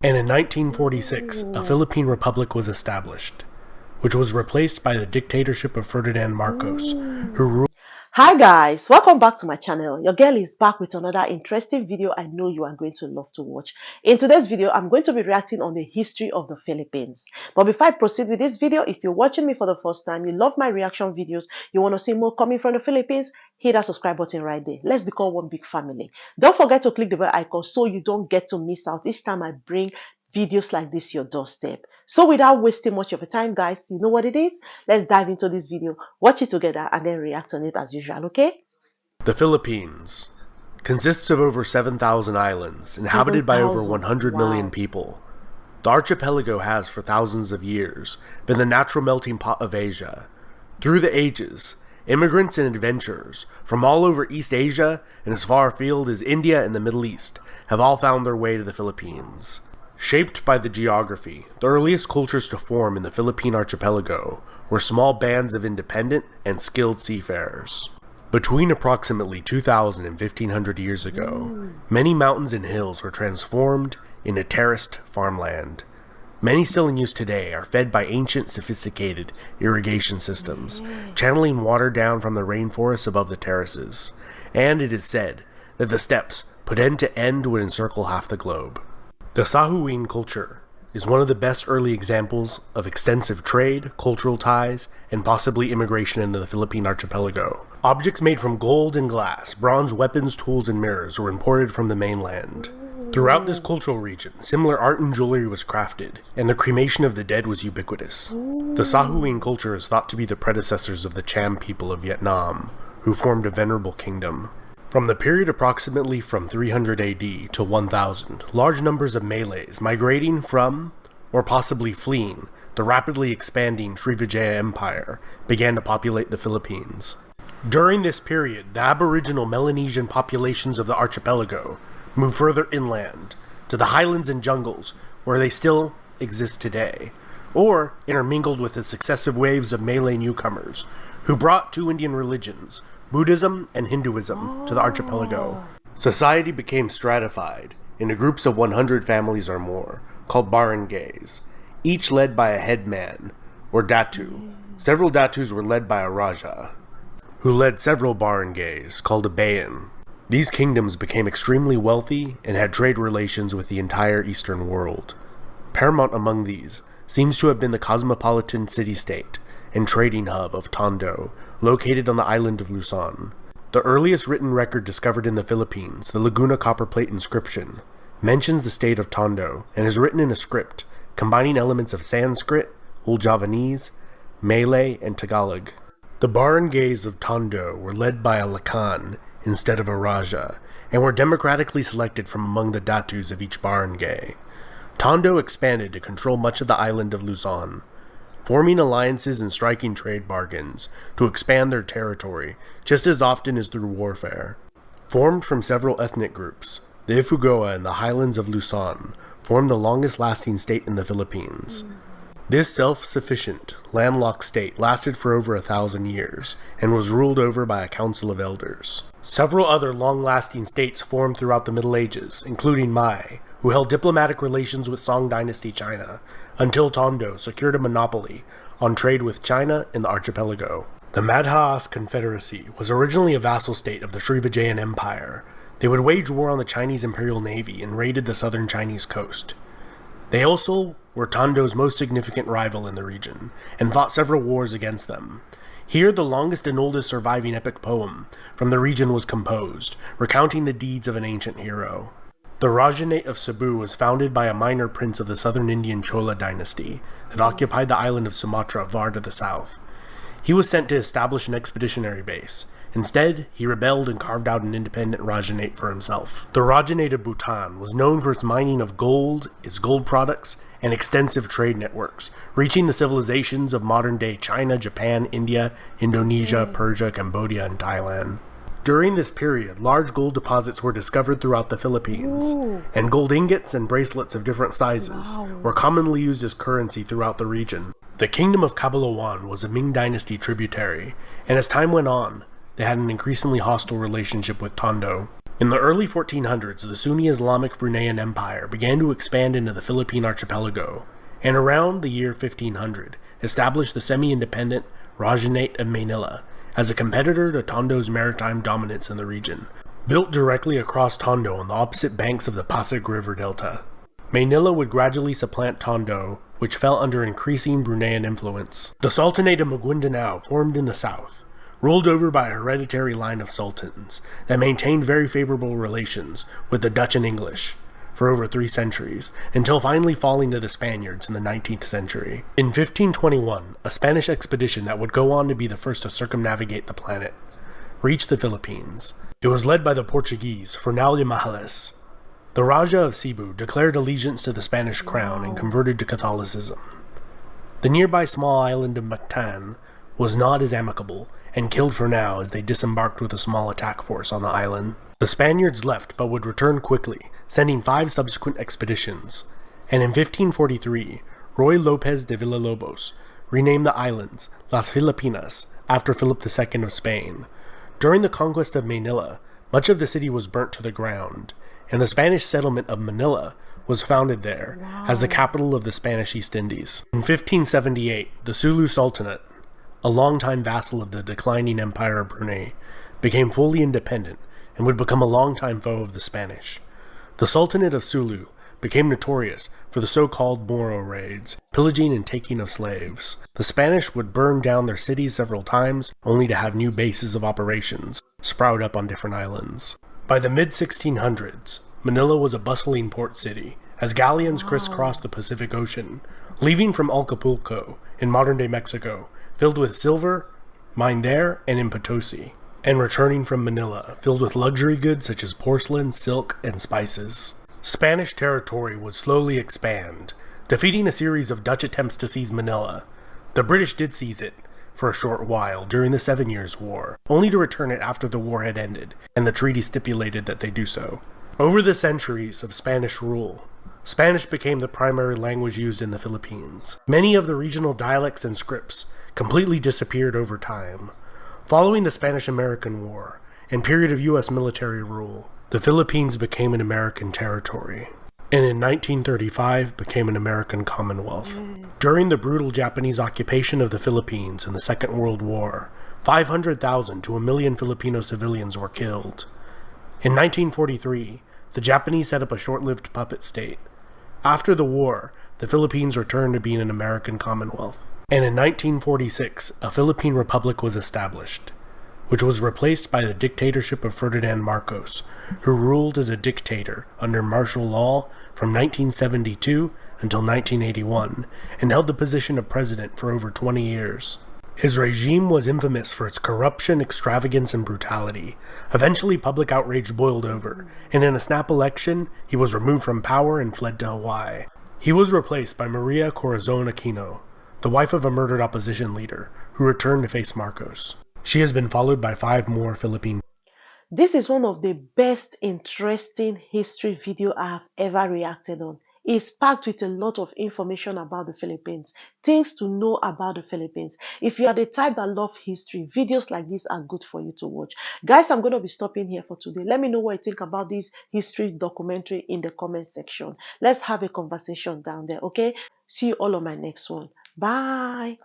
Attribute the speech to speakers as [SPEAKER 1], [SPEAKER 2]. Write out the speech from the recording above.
[SPEAKER 1] And in 1946, a Philippine Republic was established, which was replaced by the dictatorship of Ferdinand Marcos, who ruled.
[SPEAKER 2] Hi guys, welcome back to my channel. Your girl is back with another interesting video I know you are going to love to watch. In today's video, I'm going to be reacting on the history of the Philippines. But before I proceed with this video, if you're watching me for the first time, you love my reaction videos, you want to see more coming from the Philippines, hit that subscribe button right there. Let's become one big family. Don't forget to click the bell icon so you don't get to miss out each time I bring videos like this your doorstep. So without wasting much of your time, guys, you know what it is? Let's dive into this video, watch it together, and then react on it as usual, okay?
[SPEAKER 1] The Philippines consists of over 7,000 islands, inhabited by over 100 million people. The archipelago has, for thousands of years, been the natural melting pot of Asia. Through the ages, immigrants and adventurers from all over East Asia and as far afield as India and the Middle East have all found their way to the Philippines. Shaped by the geography, the earliest cultures to form in the Philippine archipelago were small bands of independent and skilled seafarers. Between approximately 2,000 and 1,500 years ago, many mountains and hills were transformed into terraced farmland. Many still in use today are fed by ancient, sophisticated irrigation systems, channeling water down from the rainforests above the terraces, and it is said that the steppes, put end to end, would encircle half the globe. The Sahuin culture is one of the best early examples of extensive trade, cultural ties, and possibly immigration into the Philippine archipelago. Objects made from gold and glass, bronze weapons, tools, and mirrors were imported from the mainland. Throughout this cultural region, similar art and jewelry was crafted, and the cremation of the dead was ubiquitous. The Sahuin culture is thought to be the predecessors of the Cham people of Vietnam, who formed a venerable kingdom. From the period approximately from 300 AD to 1000, large numbers of Malays migrating from, or possibly fleeing, the rapidly expanding Srivijaya Empire began to populate the Philippines. During this period, the aboriginal Melanesian populations of the archipelago moved further inland, to the highlands and jungles where they still exist today, or intermingled with the successive waves of Malay newcomers, who brought two Indian religions, Buddhism and Hinduism, to the archipelago. Society became stratified into groups of 100 families or more, called barangays, each led by a headman, or datu. Several datus were led by a raja, who led several barangays, called a bayan. These kingdoms became extremely wealthy and had trade relations with the entire Eastern world. Paramount among these seems to have been the cosmopolitan city-state and trading hub of Tondo, located on the island of Luzon. The earliest written record discovered in the Philippines, the Laguna copperplate inscription, mentions the state of Tondo and is written in a script combining elements of Sanskrit, Old Javanese, Malay, and Tagalog. The barangays of Tondo were led by a lakan instead of a raja, and were democratically selected from among the datus of each barangay. Tondo expanded to control much of the island of Luzon, forming alliances and striking trade bargains to expand their territory just as often as through warfare. Formed from several ethnic groups, the Ifugao in the highlands of Luzon formed the longest-lasting state in the Philippines. This self-sufficient, landlocked state lasted for over 1,000 years and was ruled over by a council of elders. Several other long-lasting states formed throughout the Middle Ages, including Mai, who held diplomatic relations with Song Dynasty China, until Tondo secured a monopoly on trade with China in the archipelago. The Madhas Confederacy was originally a vassal state of the Srivijayan Empire. They would wage war on the Chinese Imperial Navy and raided the southern Chinese coast. They also were Tondo's most significant rival in the region, and fought several wars against them. Here, the longest and oldest surviving epic poem from the region was composed, recounting the deeds of an ancient hero. The Rajanate of Cebu was founded by a minor prince of the southern Indian Chola dynasty that occupied the island of Sumatra far to the south. He was sent to establish an expeditionary base. Instead, he rebelled and carved out an independent Rajanate for himself. The Rajanate of Bhutan was known for its mining of gold, its gold products, and extensive trade networks, reaching the civilizations of modern-day China, Japan, India, Indonesia, Persia, Cambodia, and Thailand. During this period, large gold deposits were discovered throughout the Philippines, and gold ingots and bracelets of different sizes were commonly used as currency throughout the region. The kingdom of Cabalawan was a Ming dynasty tributary, and as time went on, they had an increasingly hostile relationship with Tondo. In the early 1400s, the Sunni Islamic Bruneian Empire began to expand into the Philippine archipelago, and around the year 1500, established the semi-independent Rajanate of Manila as a competitor to Tondo's maritime dominance in the region. Built directly across Tondo on the opposite banks of the Pasig River Delta, Manila would gradually supplant Tondo, which fell under increasing Bruneian influence. The Sultanate of Maguindanao formed in the south, ruled over by a hereditary line of sultans that maintained very favorable relations with the Dutch and English for over 3 centuries, until finally falling to the Spaniards in the 19th century. In 1521, a Spanish expedition that would go on to be the first to circumnavigate the planet reached the Philippines. It was led by the Portuguese, Fernão de Magalhães. The Raja of Cebu declared allegiance to the Spanish crown and converted to Catholicism. The nearby small island of Mactan was not as amicable and killed Fernão as they disembarked with a small attack force on the island. The Spaniards left but would return quickly, sending 5 subsequent expeditions, and in 1543, Ruy López de Villalobos renamed the islands Las Filipinas after Philip II of Spain. During the conquest of Manila, much of the city was burnt to the ground, and the Spanish settlement of Manila was founded there as the capital of the Spanish East Indies. In 1578, the Sulu Sultanate, a longtime vassal of the declining Empire of Brunei, became fully independent and would become a longtime foe of the Spanish. The Sultanate of Sulu became notorious for the so-called Moro raids, pillaging and taking of slaves. The Spanish would burn down their cities several times, only to have new bases of operations sprout up on different islands. By the mid-1600s, Manila was a bustling port city, as galleons crisscrossed the Pacific Ocean, leaving from Acapulco, in modern-day Mexico, filled with silver, mined there and in Potosi, and returning from Manila, filled with luxury goods such as porcelain, silk, and spices. Spanish territory would slowly expand, defeating a series of Dutch attempts to seize Manila. The British did seize it for a short while during the 7 Years' War, only to return it after the war had ended, and the treaty stipulated that they do so. Over the centuries of Spanish rule, Spanish became the primary language used in the Philippines. Many of the regional dialects and scripts completely disappeared over time. Following the Spanish-American War and period of U.S. military rule, the Philippines became an American territory, and in 1935 became an American Commonwealth. During the brutal Japanese occupation of the Philippines in the Second World War, 500,000 to 1 million Filipino civilians were killed. In 1943, the Japanese set up a short-lived puppet state. After the war, the Philippines returned to being an American Commonwealth. And in 1946, a Philippine Republic was established, which was replaced by the dictatorship of Ferdinand Marcos, who ruled as a dictator under martial law from 1972 until 1981, and held the position of president for over 20 years. His regime was infamous for its corruption, extravagance, and brutality. Eventually, public outrage boiled over, and in a snap election, he was removed from power and fled to Hawaii. He was replaced by Maria Corazon Aquino, the wife of a murdered opposition leader, who returned to face Marcos. She has been followed by 5 more Philippine.
[SPEAKER 2] This is one of the best interesting history video I have ever reacted on. It's packed with a lot of information about the Philippines, things to know about the Philippines. If you are the type that love history, videos like this are good for you to watch. Guys, I'm going to be stopping here for today. Let me know what you think about this history documentary in the comment section. Let's have a conversation down there, okay? See you all on my next one. Bye.